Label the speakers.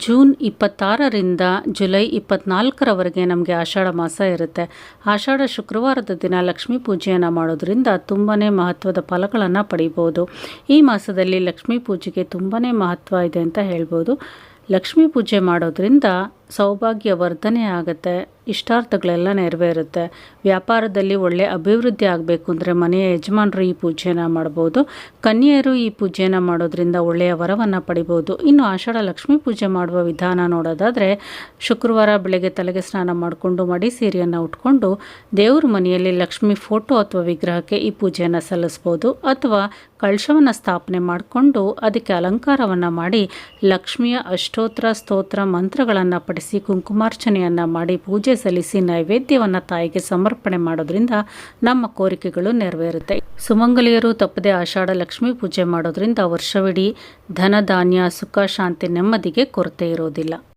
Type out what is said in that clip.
Speaker 1: June 26ರಿಂದ July 24ರವರೆಗೆ ನಮಗೆ ಆಷಾಢ ಮಾಸ ಇರುತ್ತೆ. ಆಷಾಢ ಶುಕ್ರವಾರದ ದಿನ ಲಕ್ಷ್ಮೀ ಪೂಜೆಯನ್ನು ಮಾಡೋದ್ರಿಂದ ತುಂಬಾ ಮಹತ್ವದ ಫಲಗಳನ್ನು ಪಡಿಬೋದು. ಈ ಮಾಸದಲ್ಲಿ ಲಕ್ಷ್ಮೀ ಪೂಜೆಗೆ ತುಂಬಾ ಮಹತ್ವ ಇದೆ ಅಂತ ಹೇಳ್ಬೋದು. ಲಕ್ಷ್ಮೀ ಪೂಜೆ ಮಾಡೋದ್ರಿಂದ ಸೌಭಾಗ್ಯ ವರ್ಧನೆ ಆಗುತ್ತೆ, ಇಷ್ಟಾರ್ಥಗಳೆಲ್ಲ ನೆರವೇರುತ್ತೆ. ವ್ಯಾಪಾರದಲ್ಲಿ ಒಳ್ಳೆ ಅಭಿವೃದ್ಧಿ ಆಗಬೇಕು ಅಂದರೆ ಮನೆಯ ಯಜಮಾನರು ಈ ಪೂಜೆನ ಮಾಡ್ಬೋದು. ಕನ್ಯೆಯರು ಈ ಪೂಜೆನ ಮಾಡೋದ್ರಿಂದ ಒಳ್ಳೆಯ ವರವನ್ನು ಪಡಿಬೋದು. ಇನ್ನು ಆಷಾಢ ಲಕ್ಷ್ಮೀ ಪೂಜೆ ಮಾಡುವ ವಿಧಾನ ನೋಡೋದಾದರೆ, ಶುಕ್ರವಾರ ಬೆಳಗ್ಗೆ ತಲೆಗೆ ಸ್ನಾನ ಮಾಡಿಕೊಂಡು ಮಡಿ ಸೀರೆಯನ್ನು ಉಟ್ಕೊಂಡು ದೇವ್ರ ಮನೆಯಲ್ಲಿ ಲಕ್ಷ್ಮಿ ಫೋಟೋ ಅಥವಾ ವಿಗ್ರಹಕ್ಕೆ ಈ ಪೂಜೆಯನ್ನು ಸಲ್ಲಿಸ್ಬೋದು. ಅಥವಾ ಕಳಶವನ್ನು ಸ್ಥಾಪನೆ ಮಾಡಿಕೊಂಡು ಅದಕ್ಕೆ ಅಲಂಕಾರವನ್ನು ಮಾಡಿ ಲಕ್ಷ್ಮಿಯ ಅಷ್ಟೋತ್ರ ಸ್ತೋತ್ರ ಮಂತ್ರಗಳನ್ನು ಪಡಿಸಿ ಕುಂಕುಮಾರ್ಚನೆಯನ್ನು ಮಾಡಿ ಪೂಜೆ ಸಲ್ಲಿಸಿ ನೈವೇದ್ಯವನ್ನು ತಾಯಿಗೆ ಸಮರ್ಪಣೆ ಮಾಡೋದ್ರಿಂದ ನಮ್ಮ ಕೋರಿಕೆಗಳು ನೆರವೇರುತ್ತೆ. ಸುಮಂಗಲಿಯರು ತಪ್ಪದೆ ಆಷಾಢ ಲಕ್ಷ್ಮೀ ಪೂಜೆ ಮಾಡೋದ್ರಿಂದ ವರ್ಷವಿಡೀ ಧನ ಧಾನ್ಯ ಸುಖ ಶಾಂತಿ ನೆಮ್ಮದಿಗೆ ಕೊರತೆ ಇರೋದಿಲ್ಲ.